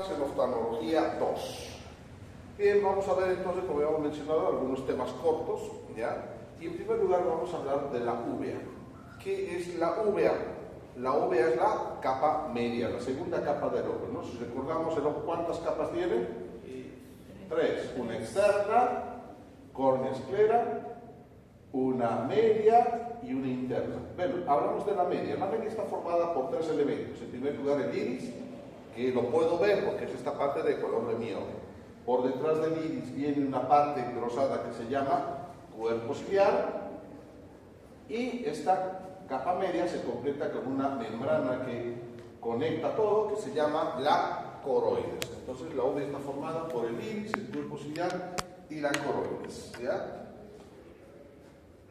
más en oftalmología 2. Bien, vamos a ver entonces, como ya hemos mencionado, algunos temas cortos, ¿ya? Y en primer lugar vamos a hablar de la uvea. ¿Qué es la uvea? La uvea es la capa media, la segunda capa del ojo, ¿no? Si recordamos el ojo, ¿cuántas capas tiene? 3. Una externa, córnea esclera, una media y una interna. Bueno, hablamos de la media. La media está formada por 3 elementos. En primer lugar, el iris, que lo puedo ver porque es esta parte de color de mi ojo. Por detrás del iris viene una parte rosada que se llama cuerpo ciliar, y esta capa media se completa con una membrana que conecta todo, que se llama la coroides. Entonces la uvea está formada por el iris, el cuerpo ciliar y la coroides, ¿ya?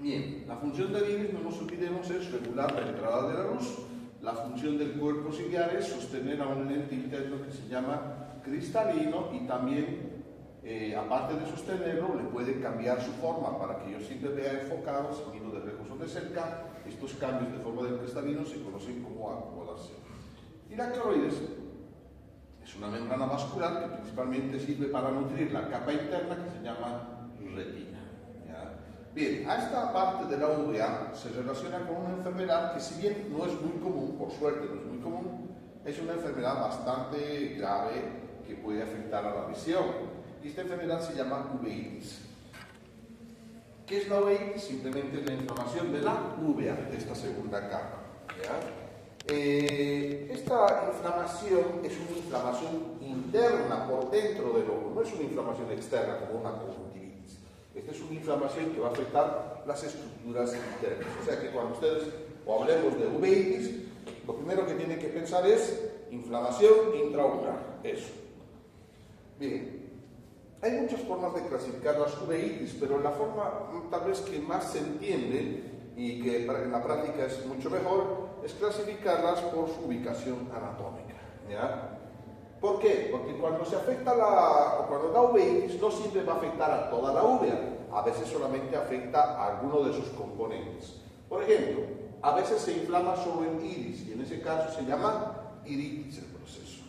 Bien, la función del iris, no nos olvidemos, es regular la entrada de la luz. La función del cuerpo ciliar es sostener a un lente interno que se llama cristalino, y también, aparte de sostenerlo, le puede cambiar su forma para que yo siempre vea enfocado, si miro de lejos o de cerca. Estos cambios de forma del cristalino se conocen como acomodación. Y la coroides es una membrana vascular que principalmente sirve para nutrir la capa interna que se llama retina, ¿ya? Bien, a esta parte de la uvea se relaciona con una enfermedad que, si bien no es muy común, por suerte no es muy común, es una enfermedad bastante grave que puede afectar a la visión. Y esta enfermedad se llama uveitis. ¿Qué es la uveitis? Simplemente es la inflamación de la uvea, de esta segunda capa, ¿ya? Esta inflamación es una inflamación interna por dentro del ojo, no es una inflamación externa como una conjuntivitis. Esta es una inflamación que va a afectar las estructuras internas. O sea que cuando ustedes o hablemos de uveitis, lo primero que tienen que pensar es inflamación intraocular, eso. Bien, hay muchas formas de clasificar las uveitis, pero la forma tal vez que más se entiende y que en la práctica es mucho mejor es clasificarlas por su ubicación anatómica, ¿ya? ¿Por qué? Porque cuando se afecta cuando da uveitis no siempre va a afectar a toda la uvea, a veces solamente afecta a alguno de sus componentes. Por ejemplo, a veces se inflama solo el iris y en ese caso se llama iritis el proceso.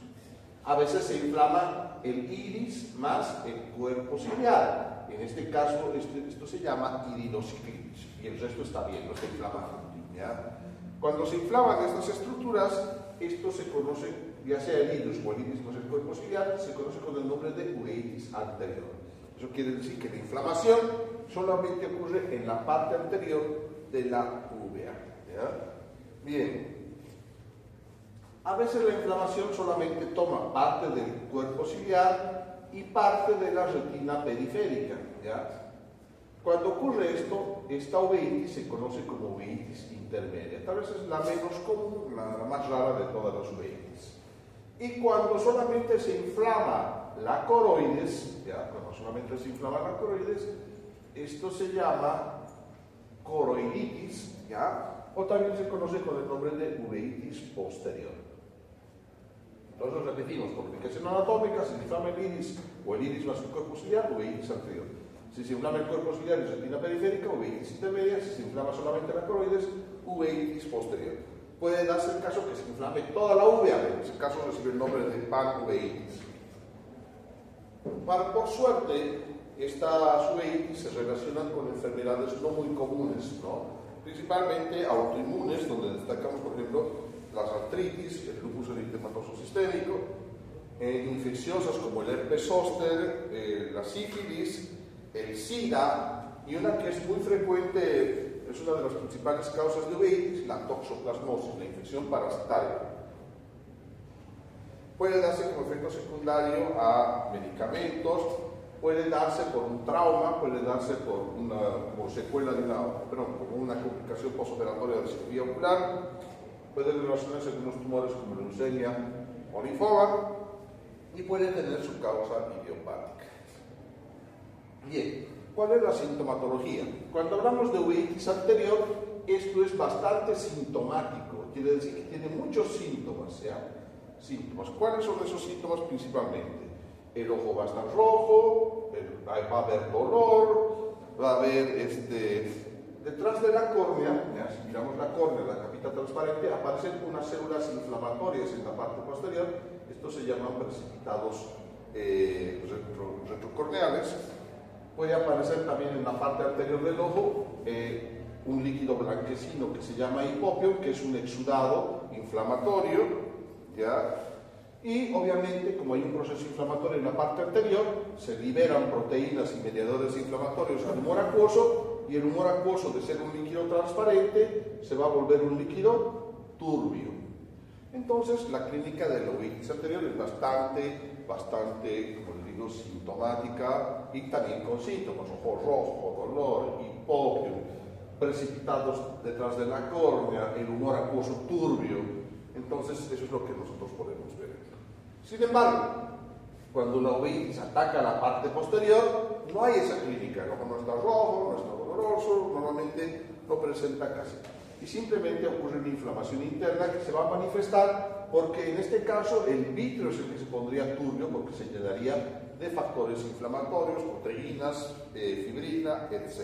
A veces se inflama el iris más el cuerpo ciliar. En este caso, esto se llama iridociclitis y el resto está bien, no se inflama, ¿ya? Cuando se inflaman estas estructuras, esto se conoce, ya sea el iris o el iris más el cuerpo ciliar, se conoce con el nombre de uveitis anterior. Eso quiere decir que la inflamación solamente ocurre en la parte anterior de la uvea, ¿ya? Bien. A veces la inflamación solamente toma parte del cuerpo ciliar y parte de la retina periférica, ¿ya? Cuando ocurre esto, esta uveitis se conoce como uveitis intermedia. Tal vez es la menos común, la más rara de todas las uveitis. Y cuando solamente se inflama la coroides, ¿ya? Cuando solamente se inflama la coroides, esto se llama coroiditis, ¿ya? O también se conoce con el nombre de uveitis posterior. Entonces repetimos, por ubicación anatómica, si se inflama el iris o el iris más el cuerpo ciliar, uveitis anterior. Si se inflama el cuerpo ciliar y retina periférica, uveitis intermedia. Si se inflama solamente la coroides, uveitis posterior. Puede darse el caso que se inflame toda la uvea, en ese caso recibe el nombre de panuveitis. Por suerte, estas uveitis se relacionan con enfermedades no muy comunes, ¿no? Principalmente autoinmunes, donde destacamos, por ejemplo, las artritis, el lupus eritematoso sistémico, infecciosas como el herpes zóster, la sífilis, el SIDA, y una que es muy frecuente, es una de las principales causas de uveitis, la toxoplasmosis, la infección parasitaria. Puede darse como efecto secundario a medicamentos, puede darse por un trauma, puede darse por como secuela de como una complicación postoperatoria de cirugía ocular, puede relacionarse con unos tumores como leucemia o linfoma, y puede tener su causa idiopática. Bien, ¿cuál es la sintomatología? Cuando hablamos de uveitis anterior, esto es bastante sintomático, quiere decir que tiene muchos síntomas, ¿ya? Síntomas. ¿Cuáles son esos síntomas principalmente? El ojo va a estar rojo, va a haber dolor, va a haber detrás de la córnea, ¿ya? Si miramos la córnea, la capita transparente, aparecen unas células inflamatorias en la parte posterior estos se llaman precipitados retrocorneales. Puede aparecer también en la parte anterior del ojo un líquido blanquecino que se llama hipopio, que es un exudado inflamatorio, ¿ya? Y obviamente, como hay un proceso inflamatorio en la parte anterior, se liberan proteínas y mediadores inflamatorios al humor acuoso, y el humor acuoso, de ser un líquido transparente, se va a volver un líquido turbio. Entonces, la clínica de la uveitis anterior es bastante, como les digo, sintomática, y también con síntomas: ojo rojo, dolor, hipopio, precipitados detrás de la córnea, el humor acuoso turbio. Entonces, eso es lo que nosotros podemos ver. Sin embargo, cuando la uveitis ataca la parte posterior, no hay esa clínica. El ojo no está rojo, no está doloroso, normalmente no presenta casi. Y simplemente ocurre una inflamación interna que se va a manifestar porque en este caso el vítreo es el que se pondría turbio, porque se llenaría de factores inflamatorios, proteínas, fibrina, etc.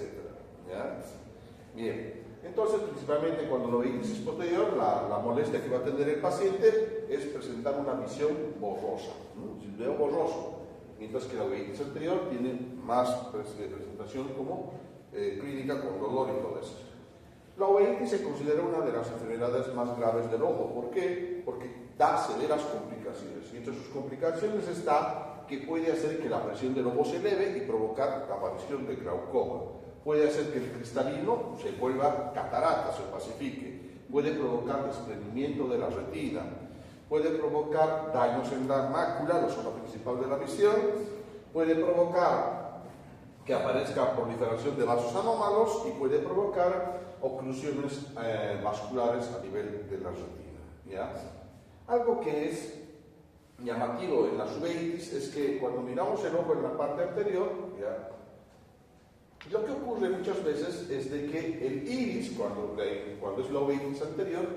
¿Ya? Bien. Entonces, principalmente cuando la uveitis es posterior, la molestia que va a tener el paciente es presentar una visión borrosa, ¿no? Si veo borroso, mientras que la uveitis anterior tiene más presentación como clínica con dolor y todo eso. La uveitis se considera una de las enfermedades más graves del ojo. ¿Por qué? Porque da severas complicaciones, y entre sus complicaciones está que puede hacer que la presión del ojo se eleve y provocar la aparición de glaucoma. Puede hacer que el cristalino se vuelva catarata, se opacifique. Puede provocar desprendimiento de la retina. Puede provocar daños en la mácula, la zona principal de la visión. Puede provocar que aparezca proliferación de vasos anómalos y puede provocar oclusiones vasculares a nivel de la retina, ¿ya? Algo que es llamativo en las uveitis es que cuando miramos el ojo en la parte anterior, ¿ya?, lo que ocurre muchas veces es de que el iris, cuando es la uveitis anterior,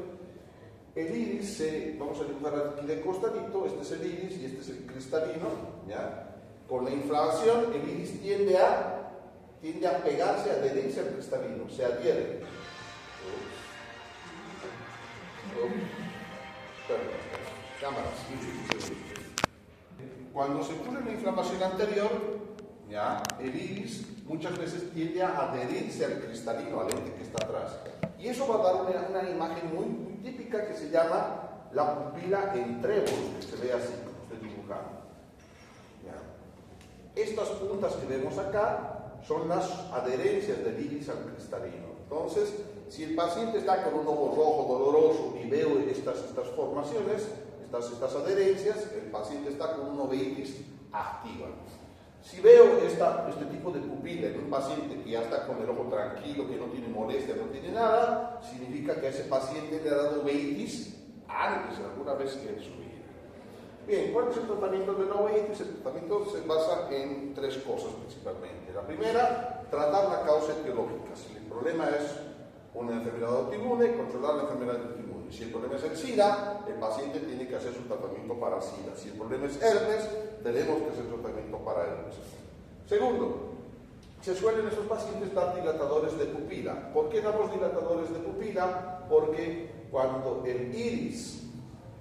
el iris vamos a dibujar aquí de costadito, este es el iris y este es el cristalino, ¿ya? Con la inflamación, el iris tiende a pegarse, a adherirse al cristalino, se adhiere. Cuando se ocurre una inflamación anterior, ¿ya?, el iris muchas veces tiende a adherirse al cristalino, al lente que está atrás. Y eso va a dar una imagen muy típica que se llama la pupila en trébol, que se ve así, como estoy dibujando. ¿Ya? Estas puntas que vemos acá son las adherencias del iris al cristalino. Entonces, si el paciente está con un ojo rojo, doloroso, y veo estas formaciones, estas adherencias, el paciente está con una uveitis activa. Si veo este tipo de pupila en un paciente que ya está con el ojo tranquilo, que no tiene molestia, no tiene nada, significa que a ese paciente le ha dado uveitis antes, alguna vez que en su vida. Bien, ¿cuál es el tratamiento de la uveitis? El tratamiento se basa en tres cosas principalmente. La primera, tratar la causa etiológica. Si el problema es una enfermedad autoinmune, controlar la enfermedad autoinmune. Si el problema es el SIDA, el paciente tiene que hacer su tratamiento para SIDA. Si el problema es herpes, tenemos que hacer tratamiento para herpes. Segundo, se suelen esos pacientes dar dilatadores de pupila. ¿Por qué damos dilatadores de pupila? Porque cuando el iris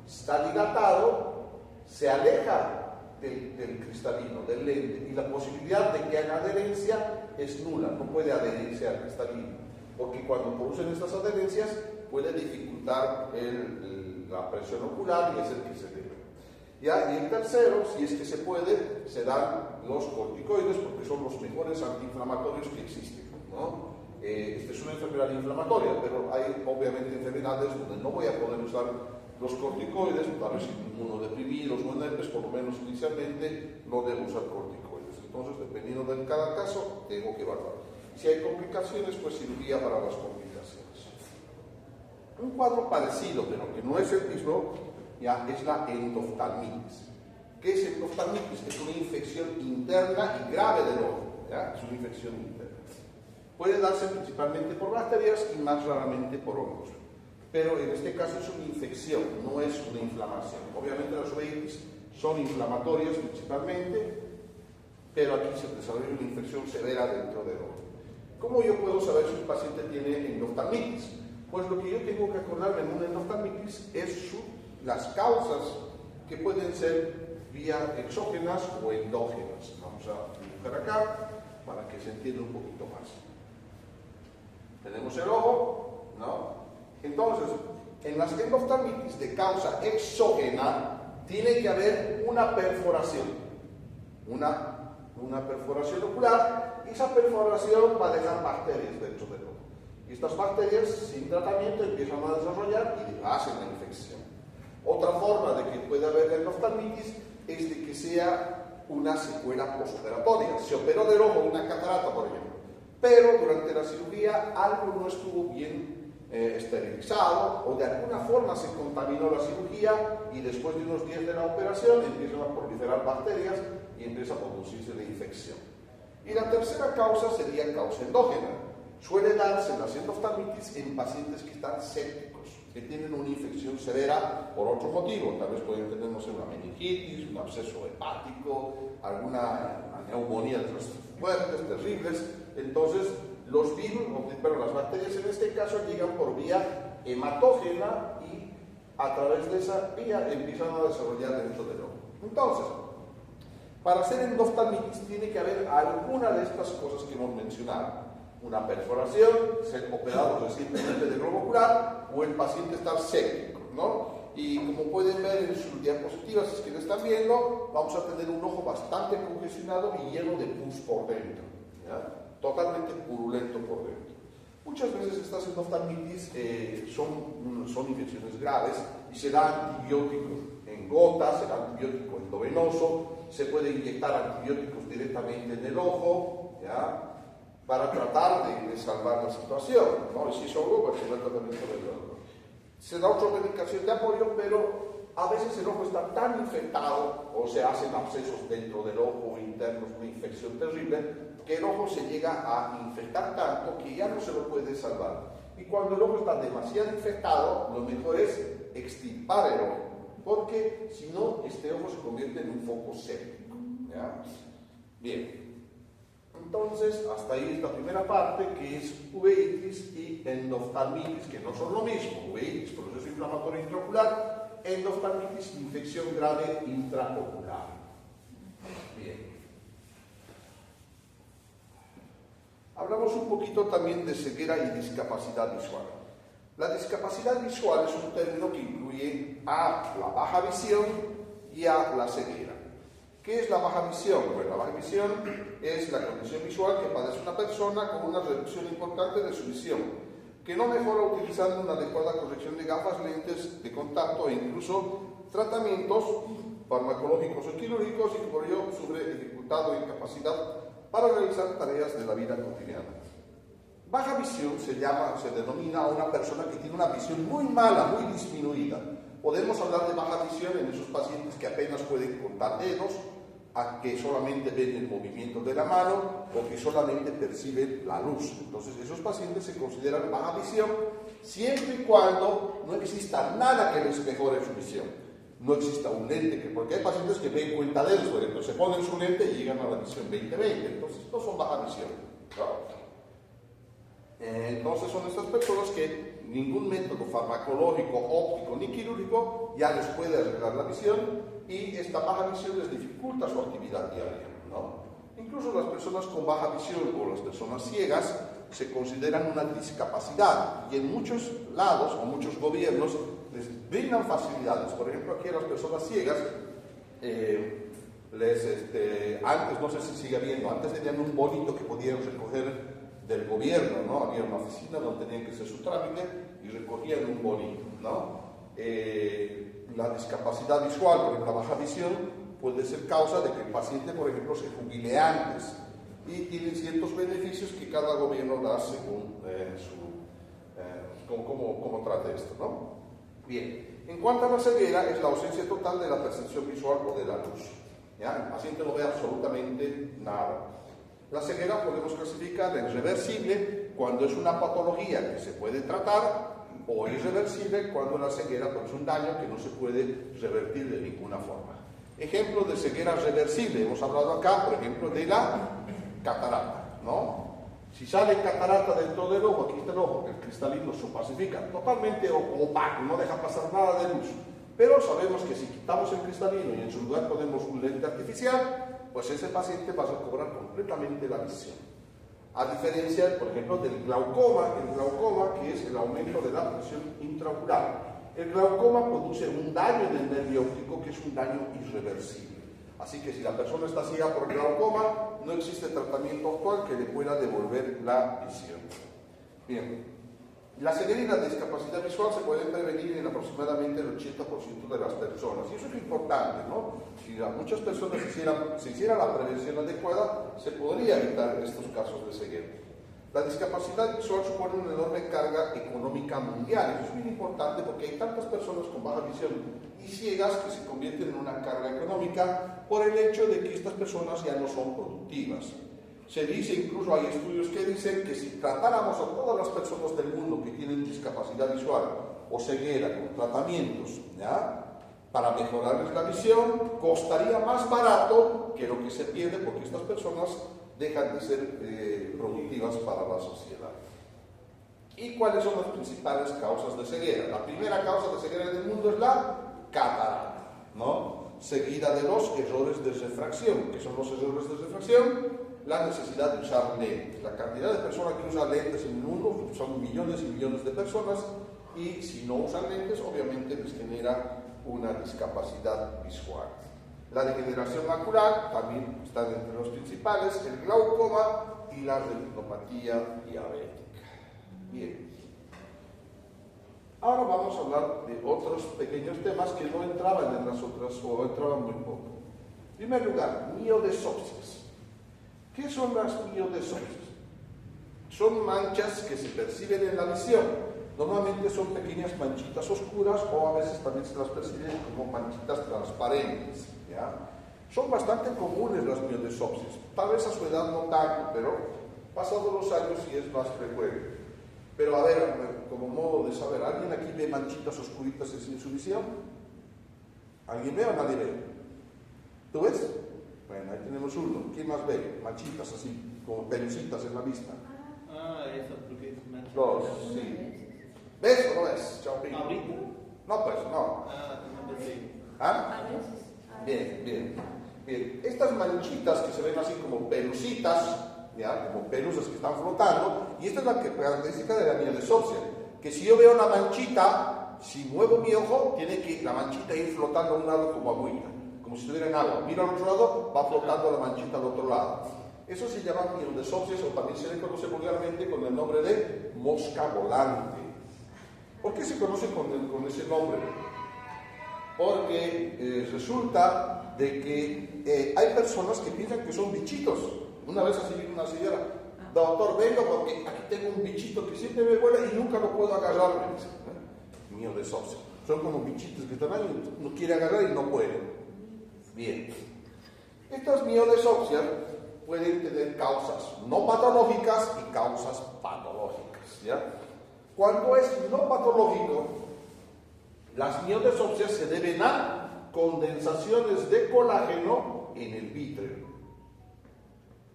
está dilatado, se aleja del cristalino, del lente, y la posibilidad de que haga adherencia es nula, no puede adherirse al cristalino, porque cuando producen estas adherencias puede dificultar la presión ocular y hacer que se eleve. ¿Ya? Y el tercero, si es que se puede, se dan los corticoides, porque son los mejores antiinflamatorios que existen, ¿no? Esta es una enfermedad inflamatoria, pero hay obviamente enfermedades donde no voy a poder usar los corticoides, tal vez inmunodeprimidos o en herpes, por lo menos inicialmente no debo usar corticoides. Entonces, dependiendo de cada caso, tengo que evaluar. Si hay complicaciones, pues cirugía para las complicaciones. Un cuadro parecido, pero que no es el mismo, ya es la endoftalmitis. ¿Qué es endoftalmitis? Es una infección interna y grave del ojo, ¿ya? Es una infección interna. Puede darse principalmente por bacterias y más raramente por hongos. Pero en este caso es una infección, no es una inflamación. Obviamente las uveitis son inflamatorias principalmente, pero aquí se desarrolla una infección severa dentro del ojo. ¿Cómo yo puedo saber si un paciente tiene endoftalmitis? Pues lo que yo tengo que acordarme en una endoftalmitis es las causas que pueden ser vía exógenas o endógenas. Vamos a dibujar acá para que se entienda un poquito más. Tenemos el ojo, ¿no? Entonces, en las endoftalmitis de causa exógena tiene que haber una perforación, una perforación ocular, y esa perforación va a dejar bacterias dentro del ojo. Y estas bacterias, sin tratamiento, empiezan a desarrollar y hacen la infección. Otra forma de que pueda haber endoftalmitis es de que sea una secuela postoperatoria. Se operó del ojo una catarata, por ejemplo, pero durante la cirugía algo no estuvo bien esterilizado, o de alguna forma se contaminó la cirugía, y después de unos días de la operación empiezan a proliferar bacterias y empieza a producirse la infección. Y la tercera causa sería causa endógena. Suele darse la endoftalmitis en pacientes que están sépticos, que tienen una infección severa por otro motivo. Tal vez pueden tener, no sé, una meningitis, un absceso hepático, alguna neumonía de esas fuertes, terribles. Entonces, los virus, pero las bacterias en este caso llegan por vía hematógena y a través de esa vía empiezan a desarrollar dentro del ojo. Entonces, para hacer endoftalmitis tiene que haber alguna de estas cosas que hemos mencionado. Una perforación, ser operado recientemente de globo ocular, o el paciente estar séptico, ¿no? Y como pueden ver en sus diapositivas, si es que lo están viendo, vamos a tener un ojo bastante congestionado y lleno de pus por dentro, ¿ya? Totalmente purulento por dentro. Muchas veces estas endoftalmitis son infecciones graves y se da antibiótico en gotas, se da antibiótico endovenoso, se puede inyectar antibióticos directamente en el ojo, ¿ya? Para tratar de salvar la situación, ¿no? Y si es algo, pues se da tratamiento del ojo. Se da otra medicación de apoyo, pero a veces el ojo está tan infectado o se hacen abscesos dentro del ojo internos, una infección terrible, que el ojo se llega a infectar tanto que ya no se lo puede salvar. Y cuando el ojo está demasiado infectado, lo mejor es extirpar el ojo, porque si no, este ojo se convierte en un foco séptico, ¿ya? Bien. Entonces, hasta ahí esta primera parte, que es uveitis y endoftalmitis, que no son lo mismo. Uveitis, proceso inflamatorio intraocular; endoftalmitis, infección grave intraocular. Bien. Hablamos un poquito también de ceguera y discapacidad visual. La discapacidad visual es un término que incluye a la baja visión y a la ceguera. ¿Qué es la baja visión? Bueno, la baja visión es la condición visual que padece una persona con una reducción importante de su visión, que no mejora utilizando una adecuada corrección de gafas, lentes de contacto e incluso tratamientos farmacológicos o quirúrgicos, y que por ello sufre dificultad o incapacidad para realizar tareas de la vida cotidiana. Baja visión se denomina a una persona que tiene una visión muy mala, muy disminuida. Podemos hablar de baja visión en esos pacientes que apenas pueden contar dedos, a que solamente ven el movimiento de la mano o que solamente perciben la luz. Entonces, esos pacientes se consideran baja visión siempre y cuando no exista nada que les mejore su visión. No exista un lente, porque hay pacientes que ven cuentadedos, por ejemplo, se ponen su lente y llegan a la visión 20/20, entonces no son baja visión, ¿no? Entonces son estas personas que ningún método farmacológico, óptico ni quirúrgico ya les puede arreglar la visión, y esta baja visión les dificulta su actividad diaria, ¿no? Incluso las personas con baja visión o las personas ciegas se consideran una discapacidad, y en muchos lados o muchos gobiernos les brindan facilidades. Por ejemplo, aquí a las personas ciegas antes, no sé si sigue habiendo, antes tenían un bonito que podían recoger del gobierno, ¿no? Había una oficina donde tenían que hacer su trámite y recogían un bonito, ¿no? La discapacidad visual, por ejemplo, la baja visión, puede ser causa de que el paciente, por ejemplo, se jubile antes, y tiene ciertos beneficios que cada gobierno da según cómo trate esto, ¿no? Bien, en cuanto a la ceguera, es la ausencia total de la percepción visual o de la luz, ¿ya? El paciente no ve absolutamente nada. La ceguera podemos clasificar en reversible cuando es una patología que se puede tratar, o irreversible cuando la ceguera es un daño que no se puede revertir de ninguna forma. Ejemplo de ceguera reversible, hemos hablado acá, por ejemplo, de la catarata, ¿no? Si sale catarata dentro del ojo, aquí está el ojo, el cristalino se opacifica, totalmente opaco, no deja pasar nada de luz. Pero sabemos que si quitamos el cristalino y en su lugar ponemos un lente artificial, pues ese paciente va a recobrar completamente la visión. A diferencia, por ejemplo, del glaucoma, el glaucoma que es el aumento de la presión intraocular. El glaucoma produce un daño en el nervio óptico que es un daño irreversible. Así que si la persona está ciega por glaucoma, no existe tratamiento actual que le pueda devolver la visión. Bien. La ceguera y la discapacidad visual se pueden prevenir en aproximadamente el 80% de las personas. Y eso es importante, ¿no? Si muchas personas se hiciera la prevención adecuada, se podría evitar estos casos de ceguera. La discapacidad visual supone una enorme carga económica mundial. Eso es muy importante porque hay tantas personas con baja visión y ciegas que se convierten en una carga económica por el hecho de que estas personas ya no son productivas. Se dice, incluso hay estudios que dicen que si tratáramos a todas las personas del mundo que tienen discapacidad visual o ceguera con tratamientos, ¿ya?, para mejorarles la visión, costaría más barato que lo que se pierde porque estas personas dejan de ser productivas para la sociedad. ¿Y cuáles son las principales causas de ceguera? La primera causa de ceguera en el mundo es la catarata, ¿no?, seguida de los errores de refracción. ¿Qué son los errores de refracción? La necesidad de usar lentes. La cantidad de personas que usan lentes en el mundo son millones y millones de personas, y si no usan lentes, obviamente les genera una discapacidad visual. La degeneración macular también está entre los principales, el glaucoma y la retinopatía diabética. Bien. Ahora vamos a hablar de otros pequeños temas que no entraban en las otras o entraban muy poco. En primer lugar, miodesopsias. ¿Qué son las miodesopsias? Son manchas que se perciben en la visión. Normalmente son pequeñas manchitas oscuras o a veces también se las perciben como manchitas transparentes, ¿ya? Son bastante comunes las miodesopsias. Tal vez a su edad no tanto, pero pasados los años sí es más frecuente. Pero a ver, como modo de saber, ¿alguien aquí ve manchitas oscuritas en su visión? ¿Alguien ve o nadie ve? ¿Tú ves? Bueno, ahí tenemos uno. ¿Quién más ve? Manchitas así, como pelucitas en la vista. Eso, porque es manchitas. Dos, sí. ¿Ves o no ves? Chaupín. ¿Ahorita? No, pues, no. No pensé. ¿Ah? Bien. Estas manchitas que se ven así como pelucitas, ¿ya?, como pelusas que están flotando, y esta es la característica de la miodesopsia, que si yo veo una manchita, si muevo mi ojo, tiene que la manchita ir flotando a un lado como agüita, como si estuviera en agua. Miro al otro lado, va flotando la manchita al otro lado. Eso se llama miodesopsias, o también se le conoce vulgarmente con el nombre de mosca volante. ¿Por qué se conoce con ese nombre? Porque resulta de que hay personas que piensan que son bichitos. Una vez así vino una señora: doctor, vengo porque aquí tengo un bichito que siempre me vuela y nunca lo puedo agarrar. Miodesopsia. Son como bichitos que están ahí, no quiere agarrar y no puede. Bien. Estas miodesopsias pueden tener causas no patológicas y causas patológicas, ¿ya? Cuando es no patológico, las miodesopsias se deben a condensaciones de colágeno en el vítreo.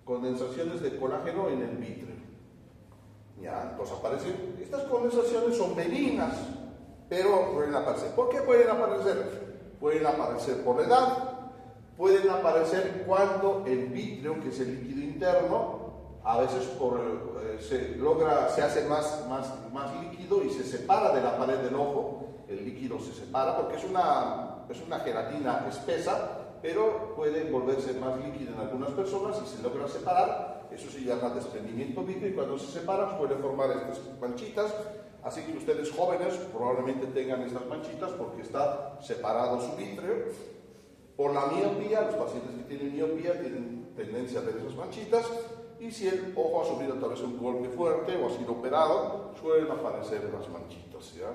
Condensaciones de colágeno en el vítreo. Ya, entonces aparecen, estas condensaciones son benignas, pero pueden aparecer. ¿Por qué pueden aparecer? Pueden aparecer por edad, pueden aparecer cuando el vítreo, que es el líquido interno, a veces se hace más líquido y se separa de la pared del ojo. El líquido se separa porque es una gelatina espesa, pero puede volverse más líquido en algunas personas y se logra separar. Eso se llama desprendimiento vítreo, y cuando se separa puede formar estas manchitas. Así que ustedes jóvenes probablemente tengan estas manchitas porque está separado su vítreo. Por la miopía, los pacientes que tienen miopía tienen tendencia a ver esas manchitas, y si el ojo ha sufrido tal vez un golpe fuerte o ha sido operado, suelen aparecer las manchitas, ¿ya?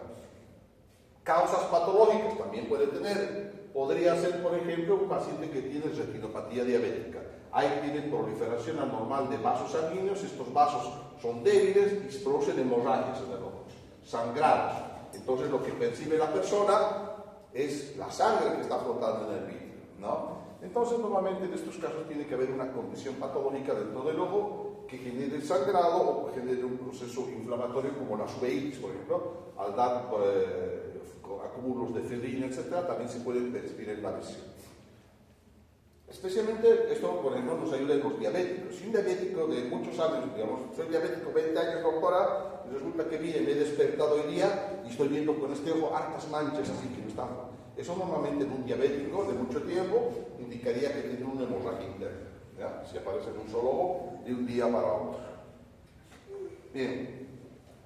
Causas patológicas también puede tener. Podría ser, por ejemplo, un paciente que tiene retinopatía diabética. Ahí tienen proliferación anormal de vasos sanguíneos. Estos vasos son débiles y se producen hemorragias en el ojo, sangrados. Entonces lo que percibe la persona es la sangre que está flotando en el vítreo, ¿no? Entonces normalmente en estos casos tiene que haber una condición patológica dentro del ojo que genere sangrado o que genere un proceso inflamatorio como la uveitis, por ejemplo, al dar acúmulos de efedrina, etc., también se pueden percibir en la visión. Especialmente esto, por ejemplo, nos ayuda en los diabéticos. Si un diabético de muchos años, digamos, soy diabético 20 años, doctora, y resulta que me he despertado hoy día y estoy viendo con este ojo hartas manchas así que no están. Eso normalmente en un diabético de mucho tiempo indicaría que tiene una hemorragia interna. ¿Ya? Si aparece en un solo ojo de un día para otro. Bien,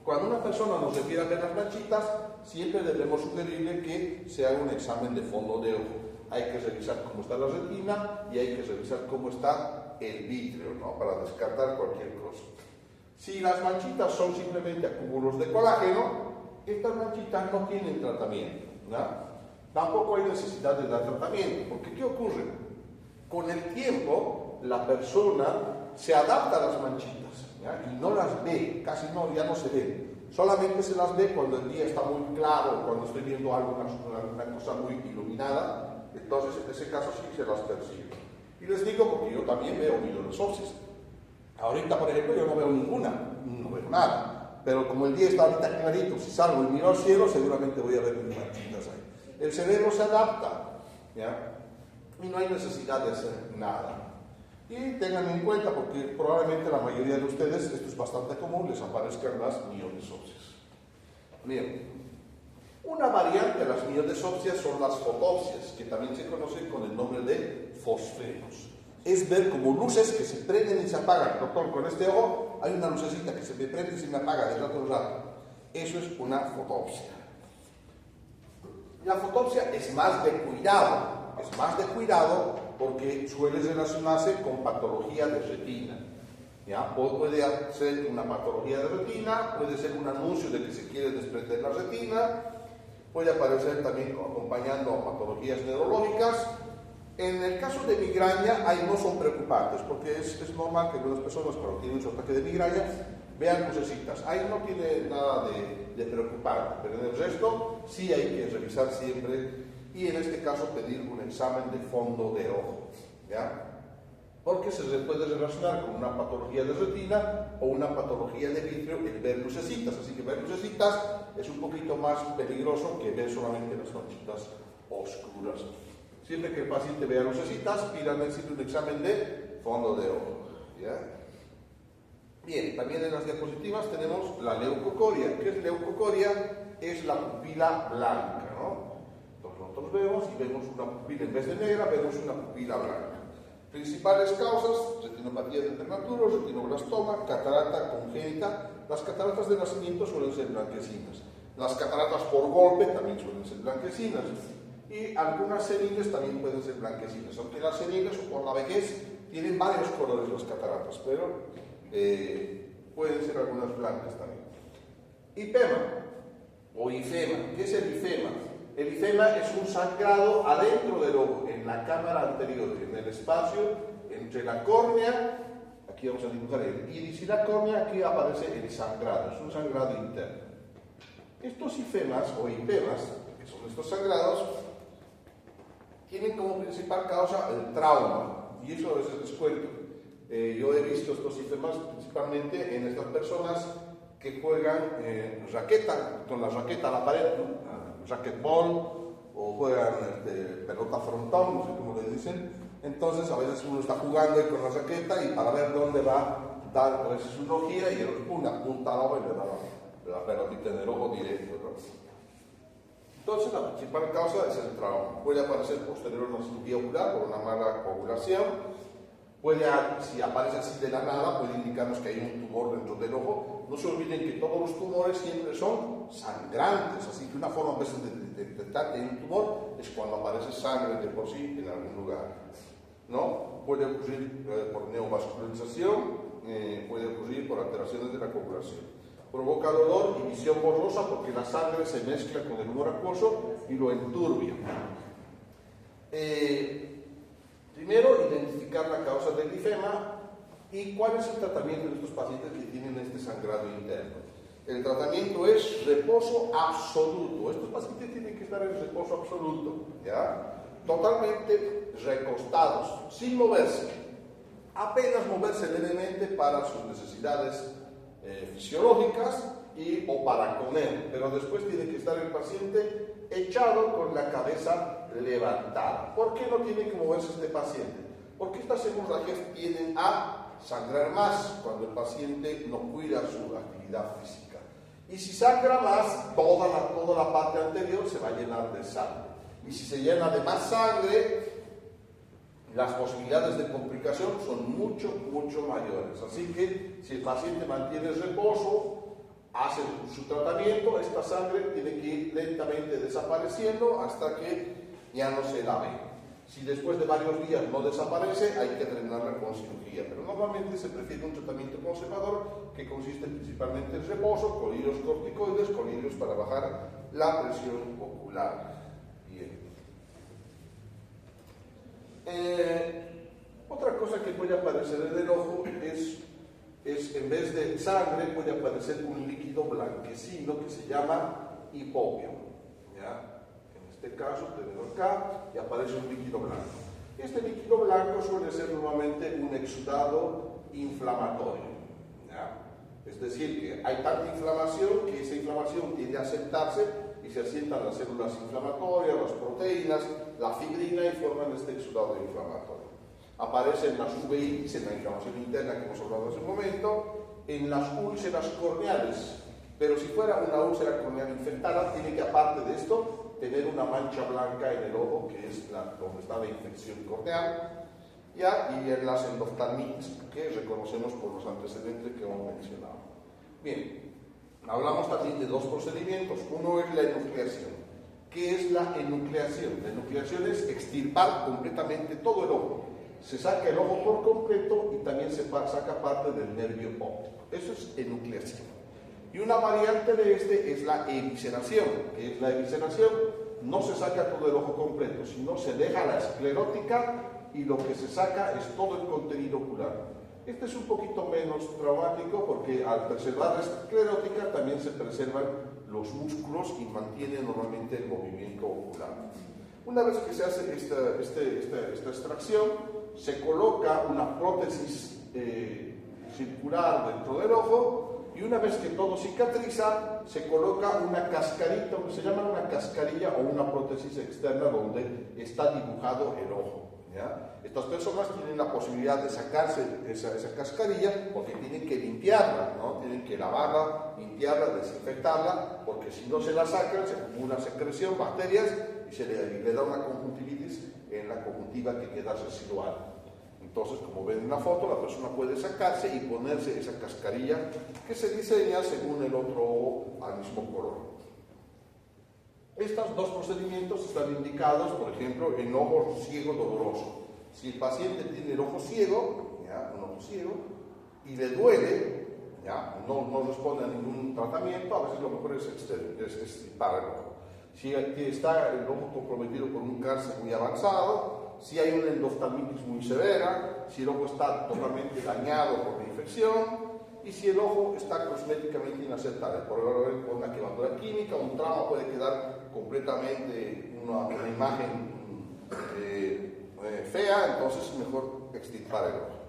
cuando una persona nos refiere a ver las manchitas, siempre debemos sugerirle que se haga un examen de fondo de ojo. Hay que revisar cómo está la retina y hay que revisar cómo está el vítreo, ¿no? Para descartar cualquier cosa. Si las manchitas son simplemente acúmulos de colágeno, estas manchitas no tienen tratamiento, ¿no? Tampoco hay necesidad de dar tratamiento, porque ¿qué ocurre? Con el tiempo, la persona se adapta a las manchitas, ¿ya? Y no las ve, casi no, ya no se ven. Solamente se las ve cuando el día está muy claro, cuando estoy viendo alguna cosa muy iluminada. Entonces, en ese caso sí se las percibe. Y les digo porque yo también veo millones óseas. Ahorita, por ejemplo, yo no veo ninguna, no veo nada. Pero como el día está ahorita clarito, si salgo y miro al cielo, seguramente voy a ver mis manchitas ahí. El cerebro se adapta, ¿ya? Y no hay necesidad de hacer nada. Y tengan en cuenta, porque probablemente la mayoría de ustedes, esto es bastante común, les aparezcan las miones óseas. Bien. Una variante de las miones óseas son las fotopsias, que también se conocen con el nombre de fosfenos. Es ver como luces que se prenden y se apagan. Doctor, con este ojo hay una lucecita que se me prende y se me apaga de rato en rato. Eso es una fotopsia. La fotopsia es más de cuidado. Es más de cuidado porque suele relacionarse con patología de retina. ¿Ya? Puede ser una patología de retina, puede ser un anuncio de que se quiere desprender la retina, puede aparecer también acompañando a patologías neurológicas. En el caso de migraña, ahí no son preocupantes, porque es normal que algunas personas cuando tienen su ataque de migraña vean lucecitas. Ahí no tiene nada de preocupante, pero en el resto sí hay que revisar siempre y en este caso pedir un examen de fondo de ojo, ¿ya? Porque se puede relacionar con una patología de retina o una patología de vitrio el ver lucecitas, así que ver lucecitas es un poquito más peligroso que ver solamente las manchitas oscuras. Siempre que el paciente vea lucecitas, pidan un examen de fondo de ojo, ¿ya? Bien, también en las diapositivas tenemos la leucocoria. ¿Qué es leucocoria? Es la pupila blanca, ¿no? Entonces nosotros vemos una pupila, en vez de negra, vemos una pupila blanca. Principales causas: retinopatía de prematuro, retinoblastoma, catarata congénita. Las cataratas de nacimiento suelen ser blanquecinas. Las cataratas por golpe también suelen ser blanquecinas. Y algunas seniles también pueden ser blanquecinas. Aunque las seniles o por la vejez tienen varios colores las cataratas, pero pueden ser algunas blancas también. Hipema o ifema. ¿Qué es el ifema? El ifema es un sangrado adentro del ojo, en la cámara anterior, en el espacio entre la córnea. Aquí vamos a dibujar el iris y la córnea. Aquí aparece el sangrado, es un sangrado interno. Estos ifemas o hipemas, que son estos sangrados, tienen como principal causa el trauma, y eso a veces les cuento. Yo he visto estos ifemas principalmente en estas personas que juegan raqueta, con la raqueta a la pared, ¿no? Racquetball, o juegan pelota frontón, no sé cómo le dicen. Entonces a veces uno está jugando con la raqueta y para ver dónde va a dar a veces una ojía y el otro apunta al ojo y le da la pelotita en el ojo directo, ¿no? Entonces la principal causa es el trauma. Puede aparecer posterior a una cirugía ocular por una mala coagulación. Si aparece así de la nada, puede indicarnos que hay un tumor dentro del ojo. No se olviden que todos los tumores siempre son sangrantes, así que una forma a veces de detectar que hay un tumor es cuando aparece sangre de por sí en algún lugar, ¿no? Puede ocurrir por neovascularización, puede ocurrir por alteraciones de la coagulación. Provoca dolor y visión borrosa porque la sangre se mezcla con el humor acuoso y lo enturbia. Primero, identificar la causa del ifema y cuál es el tratamiento de estos pacientes que tienen este sangrado interno. El tratamiento es reposo absoluto. Estos pacientes tienen que estar en reposo absoluto, ¿ya? Totalmente recostados, sin moverse. Apenas moverse levemente para sus necesidades fisiológicas o para comer, pero después tiene que estar el paciente echado con la cabeza levantada. ¿Por qué no tiene que moverse este paciente? Porque estas hemorragias tienden a sangrar más cuando el paciente no cuida su actividad física. Y si sangra más, toda la parte anterior se va a llenar de sangre. Y si se llena de más sangre, las posibilidades de complicación son mucho mayores. Así que si el paciente mantiene reposo, hace su tratamiento, esta sangre tiene que ir lentamente desapareciendo hasta que ya no se la ve. Si después de varios días no desaparece, hay que drenarla con cirugía. Pero normalmente se prefiere un tratamiento conservador que consiste principalmente en reposo, colirios corticoides, colirios para bajar la presión ocular. Bien. Otra cosa que puede aparecer en el ojo es en vez de sangre puede aparecer un líquido blanquecino que se llama hipopio. ¿Ya? En este caso tenemos acá y aparece un líquido blanco. Este líquido blanco suele ser normalmente un exudado inflamatorio. ¿Ya? Es decir, que hay tanta inflamación que esa inflamación tiende a asentarse y se asientan las células inflamatorias, las proteínas, la fibrina y forman este exudado inflamatorio. Aparece en las uveitis, en la inflamación interna que hemos hablado hace un momento, en las úlceras corneales. Pero si fuera una úlcera corneal infectada, tiene que, aparte de esto, tener una mancha blanca en el ojo, que es donde está la infección corneal, ¿ya? Y en las endoftalmitis, que reconocemos por los antecedentes que hemos mencionado. Bien, hablamos también de dos procedimientos. Uno es la enucleación. ¿Qué es la enucleación? La enucleación es extirpar completamente todo el ojo. Se saca el ojo por completo y también se saca parte del nervio óptico. Eso es enucleación. Y una variante de este es la evisceración. ¿Qué es la evisceración? No se saca todo el ojo completo, sino se deja la esclerótica y lo que se saca es todo el contenido ocular. Este es un poquito menos traumático porque al preservar la esclerótica también se preservan los músculos y mantiene normalmente el movimiento ocular. Una vez que se hace esta extracción, se coloca una prótesis circular dentro del ojo y una vez que todo cicatriza, se coloca una cascarita, que se llama una cascarilla o una prótesis externa donde está dibujado el ojo. ¿Ya? Estas personas tienen la posibilidad de sacarse esa cascarilla porque tienen que limpiarla, ¿no? Tienen que lavarla, limpiarla, desinfectarla, porque si no se la sacan, se acumula secreción, bacterias y se le da una conjuntivitis en la conjuntiva que queda residual. Entonces, como ven en la foto, la persona puede sacarse y ponerse esa cascarilla que se diseña según el otro ojo al mismo color. Estos dos procedimientos están indicados, por ejemplo, en ojo ciego doloroso. Si el paciente tiene el ojo ciego, ¿ya? Un ojo ciego, y le duele, ¿ya? No responde a ningún tratamiento, a veces lo mejor es extirpar el ojo. Si está el ojo comprometido por un cáncer muy avanzado, si hay una endoftalmitis muy severa, si el ojo está totalmente dañado por la infección, y si el ojo está cosméticamente inaceptable, por una quemadura química, un trauma puede quedar completamente una imagen fea, entonces es mejor extirpar el ojo.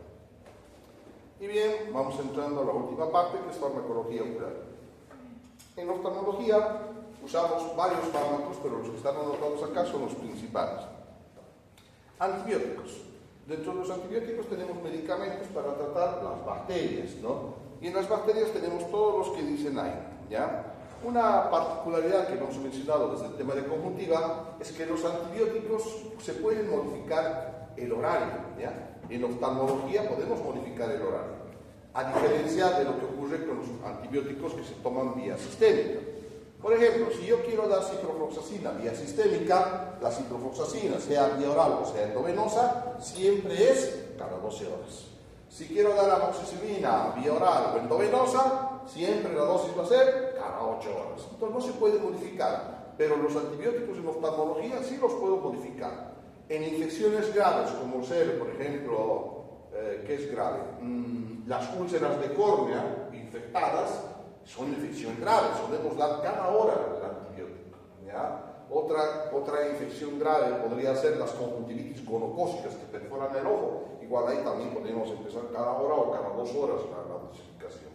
Y bien, vamos entrando a la última parte, que es farmacología ocular. En oftalmología usamos varios fármacos, pero los que están anotados acá son los principales. Antibióticos. Dentro de los antibióticos tenemos medicamentos para tratar las bacterias, ¿no? Y en las bacterias tenemos todos los que dicen ahí, ¿ya? Una particularidad que hemos mencionado desde el tema de conjuntiva es que los antibióticos se pueden modificar el horario, ¿ya? En oftalmología podemos modificar el horario, a diferencia de lo que ocurre con los antibióticos que se toman vía sistémica. Por ejemplo, si yo quiero dar ciprofloxacina vía sistémica, la ciprofloxacina, sea vía oral o sea endovenosa, siempre es cada 12 horas. Si quiero dar amoxicilina vía oral o endovenosa, siempre la dosis va a ser cada 8 horas. Entonces no se puede modificar, pero los antibióticos en oftalmología sí los puedo modificar. En infecciones graves, como ser, por ejemplo, ¿qué es grave? Las úlceras de córnea infectadas, son infecciones graves, podemos dar cada hora el antibiótico, ¿ya? Otra infección grave podría ser las conjuntivitis gonocócicas que perforan el ojo. Igual ahí también podemos empezar cada hora o cada 2 horas la dosificación.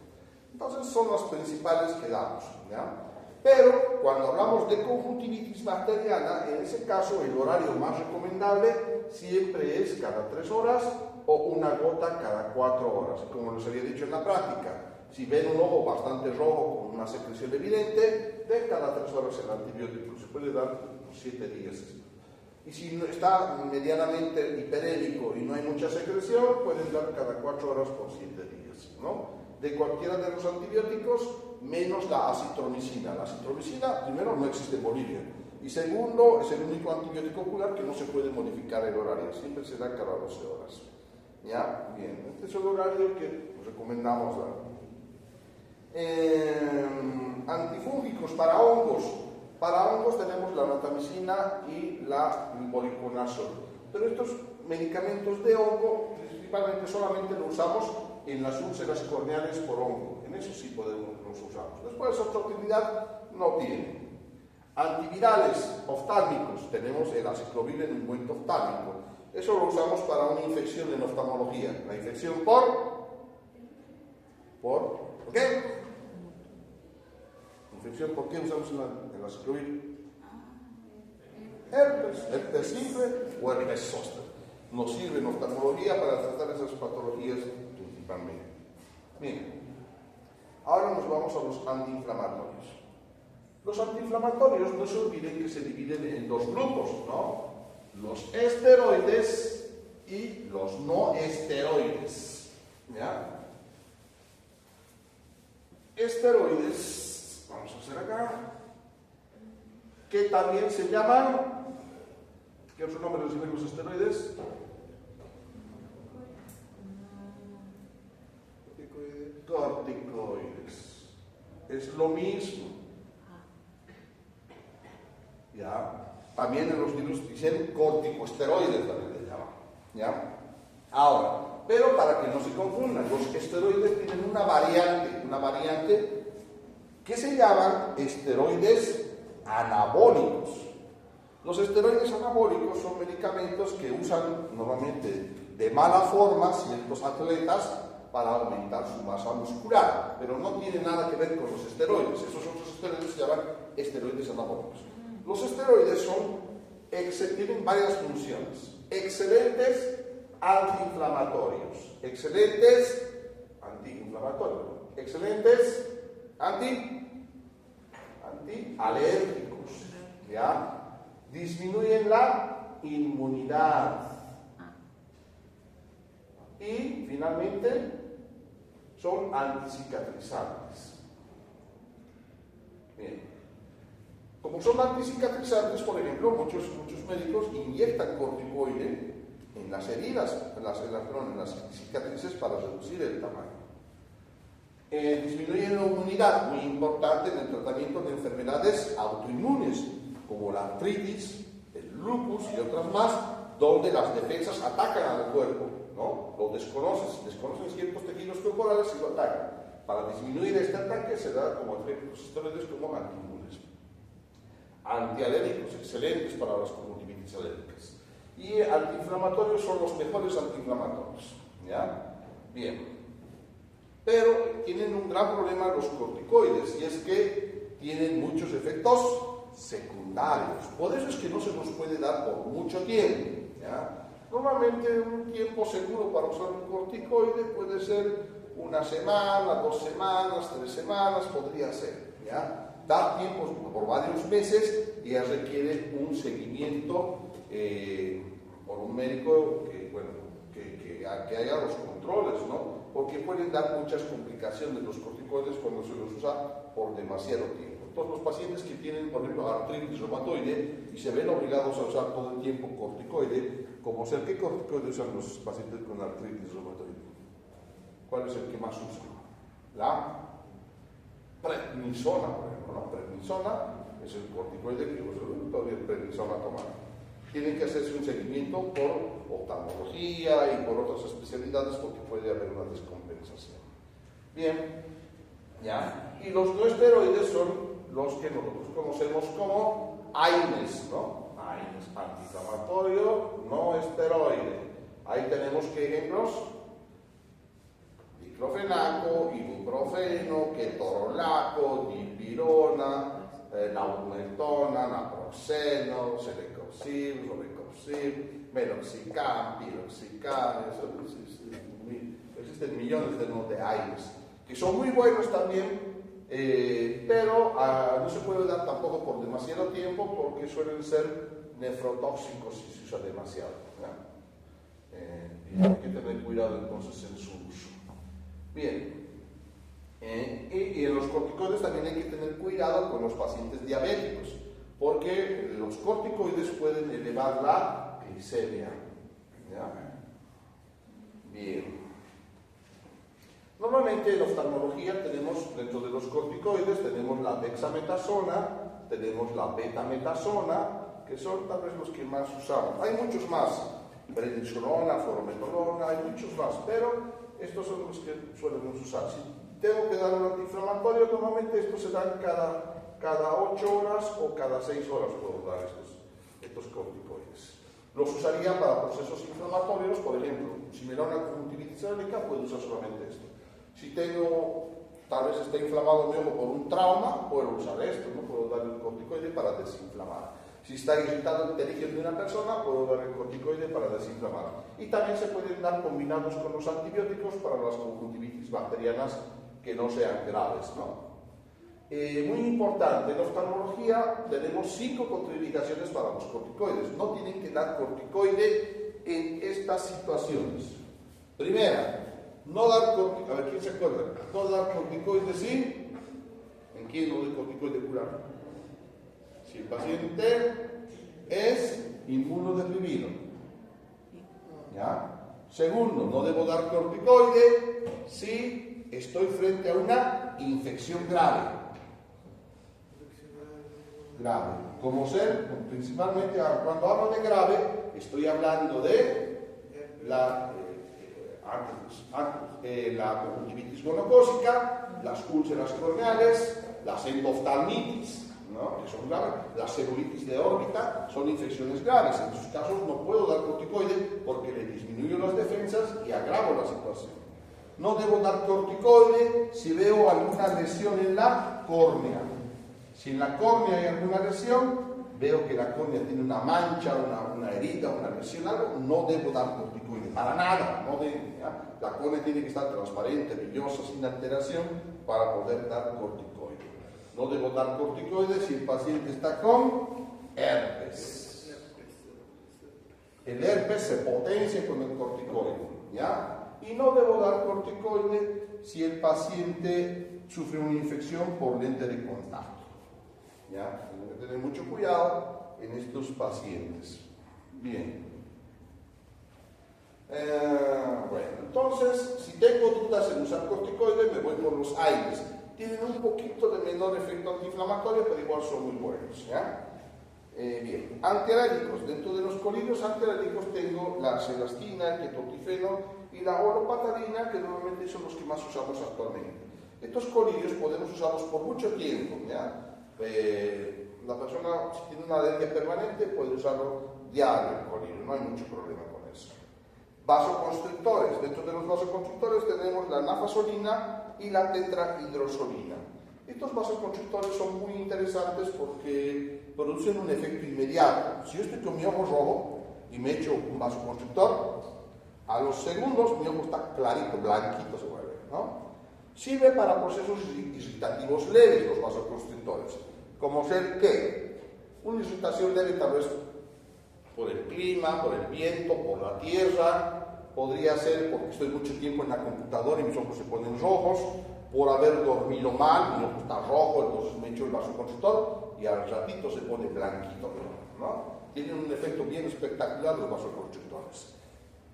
Entonces son las principales que damos, ¿ya? Pero cuando hablamos de conjuntivitis bacteriana, en ese caso el horario más recomendable siempre es cada 3 horas o una gota cada 4 horas. Como les había dicho en la práctica, si ven un ojo bastante rojo con una secreción evidente, den cada 3 horas el antibiótico, se puede dar por 7 días. Y si está medianamente hiperémico y no hay mucha secreción, pueden dar cada 4 horas por 7 días, ¿no? De cualquiera de los antibióticos, menos la acitromicina. La acitromicina, primero, no existe en Bolivia. Y segundo, es el único antibiótico ocular que no se puede modificar el horario. Siempre se da cada 12 horas. ¿Ya? Bien. Este es el horario que recomendamos dar. Antifúngicos para hongos. Para hongos tenemos la natamicina y la voriconazol. Pero estos medicamentos de hongo, principalmente solamente los usamos en las úlceras corneales por hongo. En eso sí los usamos. Después otra utilidad no tiene. Antivirales oftálmicos. Tenemos el aciclovir en ungüento oftálmico. Eso lo usamos para una infección en oftalmología. La infección ¿por qué? Infección, ¿por qué usamos el aciclovir? Herpes simple o herpes zóster. Nos sirve en oftalmología para tratar esas patologías principalmente. Bien, ahora nos vamos a los antiinflamatorios. Los antiinflamatorios, no se olviden que se dividen en 2 grupos, ¿no? Los esteroides y los no esteroides. ¿Ya? Esteroides, vamos a hacer acá, que también se llaman, ¿qué otro nombre reciben los esteroides? Corticoides. Es lo mismo. ¿Ya? También en los libros dicen corticosteroides, también le llaman. ¿Ya? Ahora, pero para que no se confundan, los esteroides tienen una variante que se llaman esteroides anabólicos. Los esteroides anabólicos son medicamentos que usan normalmente de mala forma ciertos atletas para aumentar su masa muscular, pero no tiene nada que ver con los esteroides. Esos otros esteroides se llaman esteroides anabólicos. Los esteroides tienen varias funciones. Excelentes antiinflamatorios, excelentes antialérgicos, ¿ya? Disminuyen la inmunidad y finalmente son anticicatrizantes. Bien. Como son anticicatrizantes, por ejemplo, muchos médicos inyectan corticoide en las heridas, en las cicatrices para reducir el tamaño. Disminuyen la inmunidad, muy importante en el tratamiento de enfermedades autoinmunes, como la artritis, el lupus y otras más, donde las defensas atacan al cuerpo, ¿no? Lo desconocen ciertos tejidos corporales y lo atacan. Para disminuir este ataque se da como efecto los esteroides como antiinmunes. Antialérgicos, excelentes para las conjuntivitis alérgicas. Y antiinflamatorios son los mejores antiinflamatorios. ¿Ya? Bien. Pero tienen un gran problema los corticoides, y es que tienen muchos efectos secundarios. Por eso es que no se nos puede dar por mucho tiempo. ¿Ya? Normalmente un tiempo seguro para usar un corticoide puede ser 1 semana, 2 semanas, 3 semanas, podría ser. ¿Ya? Da tiempos por varios meses y ya requiere un seguimiento por un médico que haya los controles, ¿no? Porque pueden dar muchas complicaciones los corticoides cuando se los usa por demasiado tiempo. Entonces los pacientes que tienen, por ejemplo, artritis reumatoide y se ven obligados a usar todo el tiempo corticoide, como ser, ¿qué corticoide usan los pacientes con artritis reumatoide? ¿Cuál es el que más usan? La prednisona, por ejemplo, ¿no? Prednisona es el corticoide que todavía el prednisona tomar. Tienen que hacerse un seguimiento por oftalmología y por otras especialidades porque puede haber una descompensación. Bien, ¿ya? Y los no esteroides son los que nosotros conocemos como AINES, ¿no? AINES, antiinflamatorio no esteroide. Ahí tenemos ¿qué ejemplos? Diclofenaco, ibuprofeno, ketorolaco, dipirona, Naumeltona, naproxeno, celecoxib, robecoxib, meloxicam, piroxicam, existen millones de AINES, que son muy buenos también, pero no se puede dar tampoco por demasiado tiempo porque suelen ser nefrotóxicos si se usa demasiado. Y hay que tener cuidado entonces en su uso. Bien. Y en los corticoides también hay que tener cuidado con los pacientes diabéticos, porque los corticoides pueden elevar la glicemia. ¿Ya? Bien. Normalmente en oftalmología tenemos, dentro de los corticoides, tenemos la dexametasona, tenemos la betametasona, que son tal vez los que más usamos. Hay muchos más, prednisolona, fluorometolona, hay muchos más, pero estos son los que solemos usar. Si tengo que dar un antiinflamatorio, normalmente estos se dan cada 8 horas o cada 6 horas puedo dar estos corticoides. Los usaría para procesos inflamatorios, por ejemplo, si me da una conjuntivitis alérgica, puedo usar solamente esto. Si tengo, tal vez esté inflamado mi ojo por un trauma, puedo usar esto, no puedo dar el corticoide para desinflamar. Si está irritado el pterígeo de una persona, puedo dar el corticoide para desinflamar. Y también se pueden dar combinados con los antibióticos para las conjuntivitis bacterianas que no sean graves, ¿no? Muy importante, en oftalmología tenemos 5 contraindicaciones para los corticoides. No tienen que dar corticoide en estas situaciones. Primera, no dar corticoide, a ver, ¿quién se acuerda? No dar corticoide sin, ¿en quién no de corticoide curar? Si el paciente es inmunodeprimido. ¿Ya? Segundo, no debo dar corticoide si estoy frente a una infección grave. Grave. Como ser, principalmente cuando hablo de grave, estoy hablando de la conjuntivitis gonocócica, las úlceras corneales, las endoftalmitis, ¿no? Que son graves, la celulitis de órbita, son infecciones graves. En sus casos no puedo dar corticoide porque le disminuyo las defensas y agravo la situación. No debo dar corticoide si veo alguna lesión en la córnea. Si en la córnea hay alguna lesión, veo que la córnea tiene una mancha, una herida, una lesión, algo, no debo dar corticoide, para nada. La córnea tiene que estar transparente, brillosa, sin alteración, para poder dar corticoide. No debo dar corticoide si el paciente está con herpes. El herpes se potencia con el corticoide, ¿ya? Y no debo dar corticoide si el paciente sufre una infección por lente de contacto. ¿Ya? Tengo que tener mucho cuidado en estos pacientes. Bien. Bueno, entonces, si tengo dudas en usar corticoides, me voy por los AINES. Tienen un poquito de menor efecto antiinflamatorio, pero igual son muy buenos. ¿Ya? Bien. Antialérgicos. Dentro de los colidios antialérgicos tengo la celastina, el ketotifeno y la oropatalina, que normalmente son los que más usamos actualmente. Estos colidios podemos usarlos por mucho tiempo. ¿Ya? La persona, si tiene una alergia permanente, puede usarlo diario el colirio, no hay mucho problema con eso. Vasoconstrictores. Dentro de los vasoconstrictores tenemos la nafasolina y la tetrahidrosolina. Estos vasoconstrictores son muy interesantes porque producen un efecto inmediato. Si yo estoy con mi ojo rojo y me echo un vasoconstrictor, a los segundos mi ojo está clarito, blanquito se vuelve, ¿no? Sirve para procesos irritativos leves los vasoconstrictores, como ser que una irritación leve tal vez por el clima, por el viento, por la tierra, podría ser porque estoy mucho tiempo en la computadora y mis ojos se ponen rojos, por haber dormido mal, mi ojo está rojo, entonces me echo el vasoconstrictor y al ratito se pone blanquito, ¿no? Tienen un efecto bien espectacular los vasoconstrictores.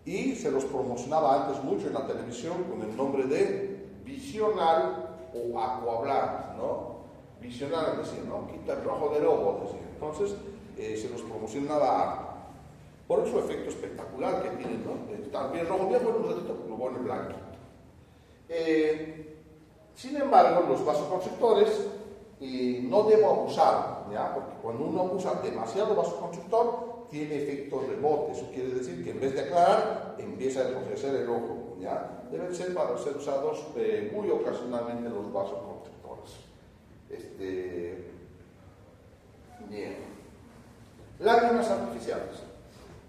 Y se los promocionaba antes mucho en la televisión con el nombre de Visional o Aquablanc, ¿no? Visional, decía, ¿no? Quita el rojo del ojo, decía. Entonces, se los promocionaba por su efecto espectacular que tienen, ¿no? De estar bien rojo, bien, bueno, un ratito lo pone blanquito. Sin embargo, los vasoconstrictores no debo abusar, ¿ya? Porque cuando uno abusa demasiado vasoconstrictor, tiene efecto rebote. Eso quiere decir que en vez de aclarar, empieza a enrojecer el ojo, ¿ya? Deben ser para ser usados muy ocasionalmente los vasoconstrictores. Bien. Lágrimas artificiales.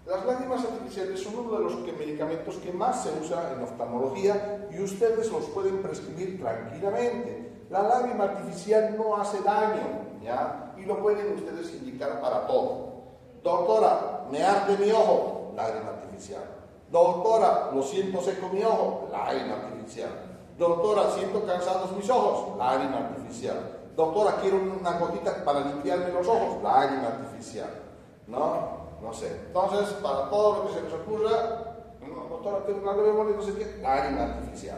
Las lágrimas artificiales son uno de los medicamentos que más se usa en oftalmología y ustedes los pueden prescribir tranquilamente. La lágrima artificial no hace daño, ¿ya? Y lo pueden ustedes indicar para todo. Doctora, me arde mi ojo, lágrima artificial. Doctora, lo siento seco mi ojo, lágrima artificial. Doctora, siento cansados mis ojos, lágrima artificial. Doctora, quiero una gotita para limpiarme los ojos, lágrima artificial. No sé. Entonces, para todo lo que se nos ocurra, no, doctora, tengo una leve molestia, no sé qué, lágrima artificial.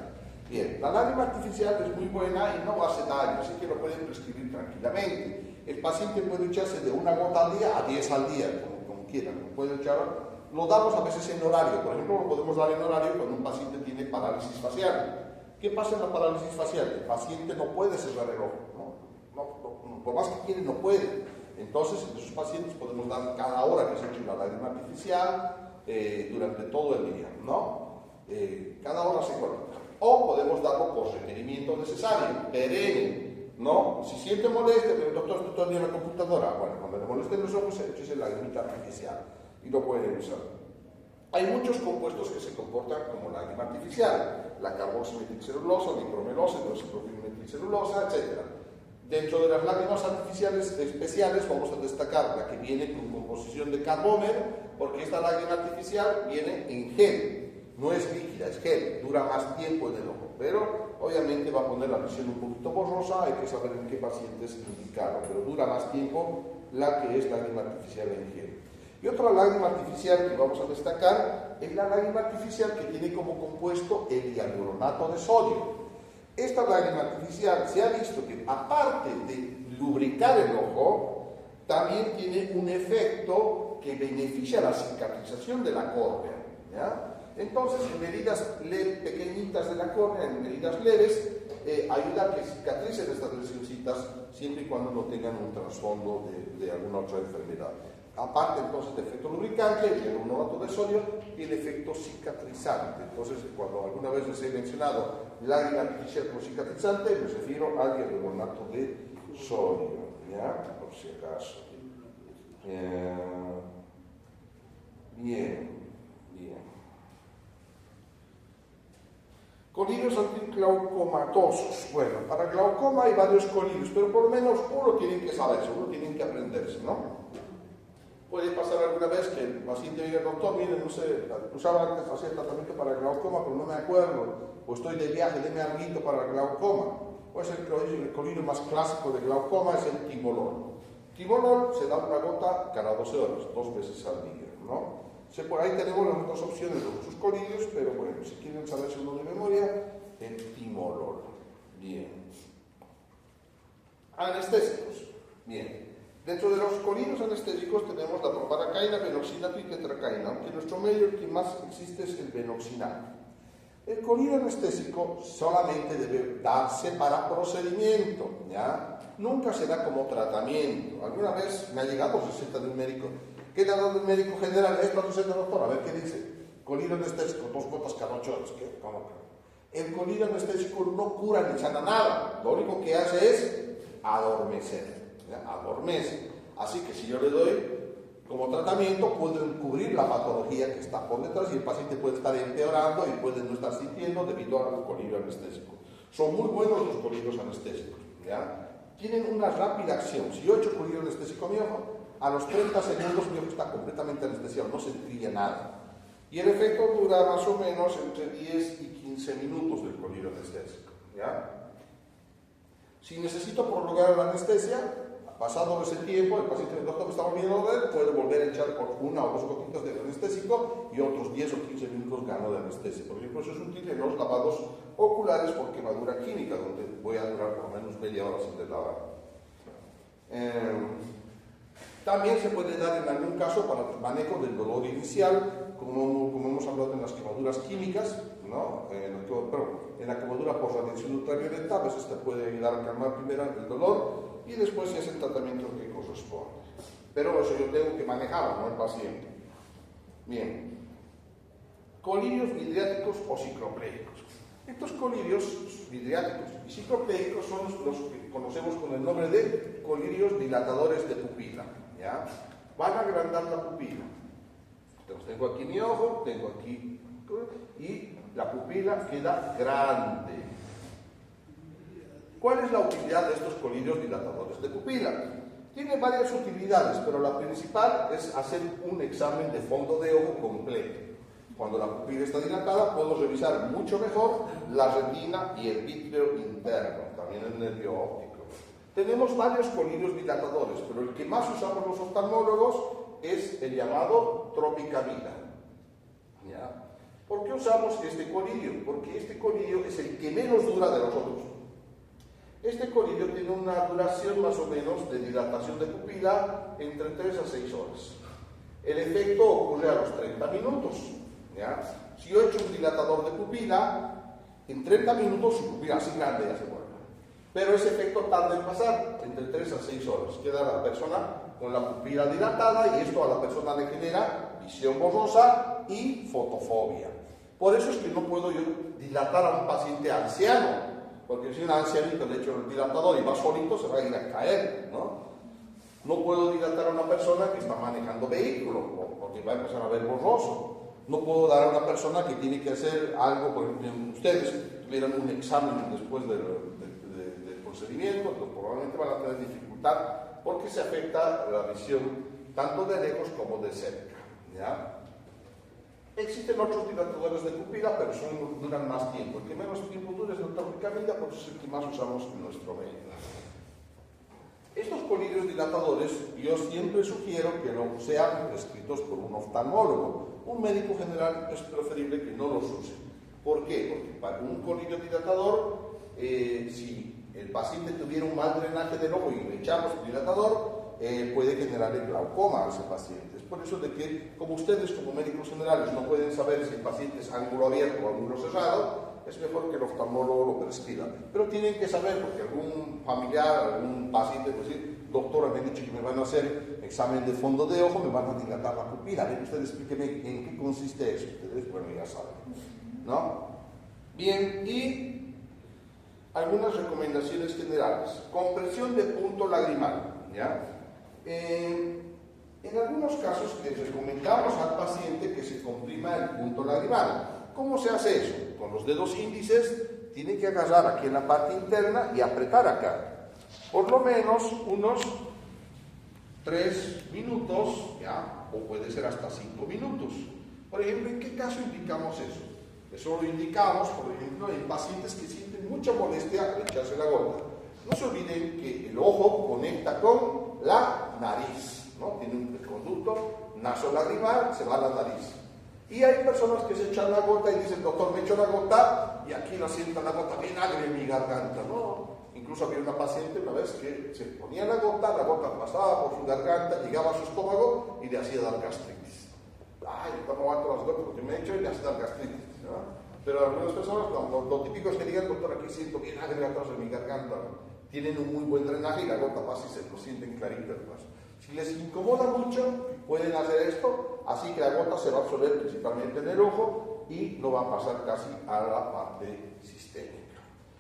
Bien, la lágrima artificial es muy buena y no hace daño, así que lo pueden prescribir tranquilamente. El paciente puede echarse de una gota al día a 10 al día, como quieran. Puede echar, lo damos a veces en horario. Por ejemplo, lo podemos dar en horario cuando un paciente tiene parálisis facial. ¿Qué pasa en la parálisis facial? El paciente no puede cerrar el ojo. Por más que quiere, no puede. Entonces, en esos pacientes podemos dar cada hora que se eche una lágrima artificial durante todo el día, ¿no? Cada hora se coloca. O podemos darlo por requerimiento necesario, perenne, ¿no? Si siente molestia, pero el doctor está todo el día en la computadora, bueno, cuando le molesten los ojos, se eche la lágrima artificial y lo pueden usar. Hay muchos compuestos que se comportan como lágrima artificial, la carboximetilcelulosa, la nitromelosa, la hidroxipropimetilcelulosa, etc. Dentro de las lágrimas artificiales especiales vamos a destacar la que viene con composición de carbómero, porque esta lágrima artificial viene en gel, no es líquida, es gel, dura más tiempo en el ojo, pero obviamente va a poner la visión un poquito borrosa, hay que saber en qué pacientes indicarlo, pero dura más tiempo la que es lágrima artificial en gel. Y otra lágrima artificial que vamos a destacar es la lágrima artificial que tiene como compuesto el hialuronato de sodio. Esta lágrima artificial se ha visto que, aparte de lubricar el ojo, también tiene un efecto que beneficia la cicatrización de la córnea, ¿ya? Entonces, en medidas pequeñitas de la córnea, en medidas leves, ayuda a que cicatricen estas lesioncitas siempre y cuando no tengan un trasfondo de alguna otra enfermedad. Aparte entonces de efecto lubricante, el hialuronato de sodio tiene efecto cicatrizante. Entonces, cuando alguna vez les he mencionado lágrima artificial como cicatrizante, me refiero al hialuronato de sodio, ¿ya? Por si acaso. Bien. Colirios antiglaucomatosos. Bueno, para glaucoma hay varios colirios, pero por lo menos uno tienen que saberse, uno tienen que aprenderse, ¿no? Puede pasar alguna vez que el paciente diga, doctor, mire, no sé, usaba antes hacer tratamiento para el glaucoma, pero no me acuerdo, o estoy de viaje, deme algo para el glaucoma. Pues el colirio más clásico de glaucoma es el timolol. Timolol se da una gota cada 12 horas, 2 veces al día, ¿no? Por ahí tenemos las otras opciones de otros colirios, pero bueno, si quieren saberse uno de memoria, el timolol. Bien. Anestésicos. Bien. Dentro de los colirios anestésicos tenemos la proparacaína, venoxinato y tetracaína, aunque en nuestro medio el que más existe es el venoxinato. El colirio anestésico solamente debe darse para procedimiento, ¿ya? Nunca se da como tratamiento. Alguna vez me ha llegado receta de un médico. ¿Qué le ha dado el médico general? Esta receta, doctor, a ver qué dice. Colirio anestésico, 2 gotas cada 8 horas. ¿Qué? ¿Cómo que? El colirio anestésico no cura ni sana nada. Lo único que hace es adormecer. Adormece. Así que si yo le doy como tratamiento, puedo encubrir la patología que está por detrás y el paciente puede estar empeorando y puede no estar sintiendo debido al colirio anestésico. Son muy buenos los colirios anestésicos, ¿ya? Tienen una rápida acción. Si yo echo colirio anestésico a mi ojo, a los 30 segundos mi ojo está completamente anestesiado, no se trilla nada. Y el efecto dura más o menos entre 10 y 15 minutos del colirio anestésico, ¿ya? Si necesito prolongar la anestesia, pasado ese tiempo, el paciente del doctor me está volviendo a ver, puede volver a echar por 1 o 2 gotitas de anestésico y otros 10 o 15 minutos gano de anestesia. Por ejemplo, eso es útil en los lavados oculares por quemadura química, donde voy a durar por lo menos media hora sin lavar. También se puede dar en algún caso para el manejo del dolor inicial, como hemos hablado en las quemaduras químicas, ¿no? En la quemadura por radiación ultravioleta, a veces te puede ayudar a calmar primero el dolor y después se hace el tratamiento que corresponde. Pero eso yo tengo que manejarlo, no el paciente. Bien. Colirios midriáticos o ciclopléicos. Estos colirios midriáticos y ciclopleicos son los que conocemos con el nombre de colirios dilatadores de pupila, ¿ya? Van a agrandar la pupila. Entonces, tengo aquí mi ojo, tengo aquí, y la pupila queda grande. ¿Cuál es la utilidad de estos colirios dilatadores de pupila? Tiene varias utilidades, pero la principal es hacer un examen de fondo de ojo completo. Cuando la pupila está dilatada, puedo revisar mucho mejor la retina y el vítreo interno, también el nervio óptico. Tenemos varios colirios dilatadores, pero el que más usamos los oftalmólogos es el llamado tropicamida. ¿Ya? ¿Por qué usamos este colirio? Porque este colirio es el que menos dura de los otros. Este colirio tiene una duración más o menos de dilatación de pupila entre 3 a 6 horas. El efecto ocurre a los 30 minutos. ¿Ya? Si yo he hecho un dilatador de pupila, en 30 minutos su pupila así grande ya se vuelve. Pero ese efecto tarda en pasar entre 3 a 6 horas. Queda la persona con la pupila dilatada y esto a la persona le genera visión borrosa y fotofobia. Por eso es que no puedo yo dilatar a un paciente anciano, porque si un ancianito le echo el dilatador y va solito se va a ir a caer, ¿no? No puedo dilatar a una persona que está manejando vehículo, porque va a empezar a ver borroso. No puedo dar a una persona que tiene que hacer algo, por ejemplo, ustedes tuvieran un examen después del procedimiento, pues probablemente van a tener dificultad porque se afecta la visión tanto de lejos como de cerca, ¿ya? Existen otros dilatadores de pupila, pero duran más tiempo. El que menos tiempo dura es el tropicamida, por eso es el que más usamos en nuestro medio. Estos colirios dilatadores yo siempre sugiero que no sean prescritos por un oftalmólogo. Un médico general es preferible que no los use. ¿Por qué? Porque para un colirio dilatador, si el paciente tuviera un mal drenaje del ojo y le echamos el dilatador, puede generar el glaucoma a ese paciente. Es por eso de que, como ustedes como médicos generales no pueden saber si el paciente es ángulo abierto o ángulo cerrado, es mejor que el oftalmólogo lo prescriba. Pero tienen que saber, porque algún familiar, algún paciente puede decir, doctora, me han dicho que me van a hacer examen de fondo de ojo, me van a dilatar la pupila. A ver, usted explíqueme en qué consiste eso. Ustedes, bueno, ya saben, ¿no? Bien, y algunas recomendaciones generales. Compresión de punto lagrimal, ¿ya? En algunos casos les recomendamos al paciente que se comprima el punto lagrimal. ¿Cómo se hace eso? Con los dedos índices tiene que agarrar aquí en la parte interna y apretar acá. Por lo menos unos 3 minutos, ¿ya? O puede ser hasta 5 minutos. Por ejemplo, ¿en qué caso indicamos eso? Eso lo indicamos, por ejemplo, en pacientes que sienten mucha molestia al echarse la gota. No se olviden que el ojo conecta con la nariz, ¿no? Tiene un conducto nasolagrimal, se va a la nariz. Y hay personas que se echan la gota y dicen, doctor, me echo la gota y aquí la siento la gota bien agria en mi garganta, ¿no? Incluso había una paciente una vez que se ponía la gota pasaba por su garganta, llegaba a su estómago y le hacía dar gastritis. Ay, yo no aguanto las gotas porque me he hecho y le hace dar gastritis, ¿no? Pero algunas personas, lo típico es que digan, doctor, aquí siento bien agria atrás de mi garganta, ¿no? Tienen un muy buen drenaje y la gota pasa y se lo sienten clarito. Si les incomoda mucho, pueden hacer esto, así que la gota se va a absorber principalmente en el ojo y no va a pasar casi a la parte sistémica.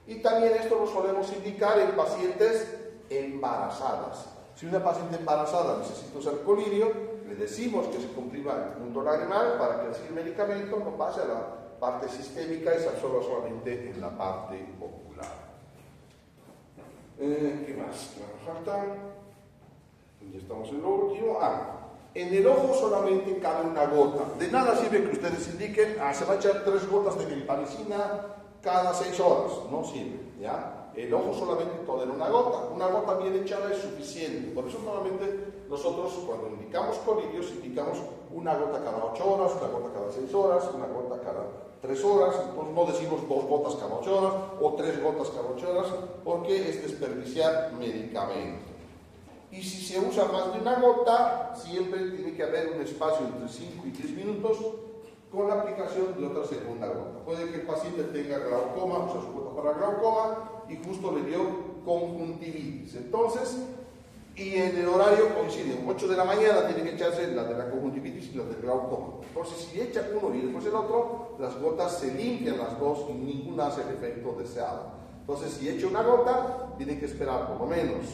Y también esto lo solemos indicar en pacientes embarazadas. Si una paciente embarazada necesita usar colirio, le decimos que se comprima el punto lagrimal para que así el medicamento no pase a la parte sistémica y se absorba solamente en la parte ocular. ¿Qué más? Me falta. Ya estamos en lo último. En el ojo solamente cabe una gota. De nada sirve que ustedes indiquen, se va a echar 3 gotas de milparicina cada 6 horas. No sirve, ¿ya? El ojo solamente tolera una gota. Una gota bien echada es suficiente. Por eso normalmente nosotros cuando indicamos colirios indicamos una gota cada 8 horas, una gota cada 6 horas, una gota cada 3 horas. Entonces no decimos 2 gotas cada 8 horas o 3 gotas cada 8 horas porque es desperdiciar medicamento. Y si se usa más de una gota, siempre tiene que haber un espacio entre 5 y 10 minutos con la aplicación de otra segunda gota. Puede que el paciente tenga glaucoma, usa su gota para glaucoma y justo le dio conjuntivitis. Entonces, Y en el horario coinciden, 8 de la mañana tiene que echarse la de la conjuntivitis y la del glaucoma. Entonces, si echa uno y después el otro, las gotas se limpian las dos y ninguna hace el efecto deseado. Entonces, si echa una gota, tiene que esperar por lo menos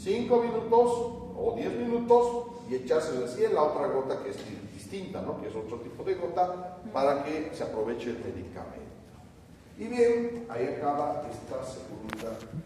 5 minutos o 10 minutos y echarse recién la otra gota que es distinta, ¿no? Que es otro tipo de gota, para que se aproveche el medicamento. Y bien, ahí acaba esta segunda tema.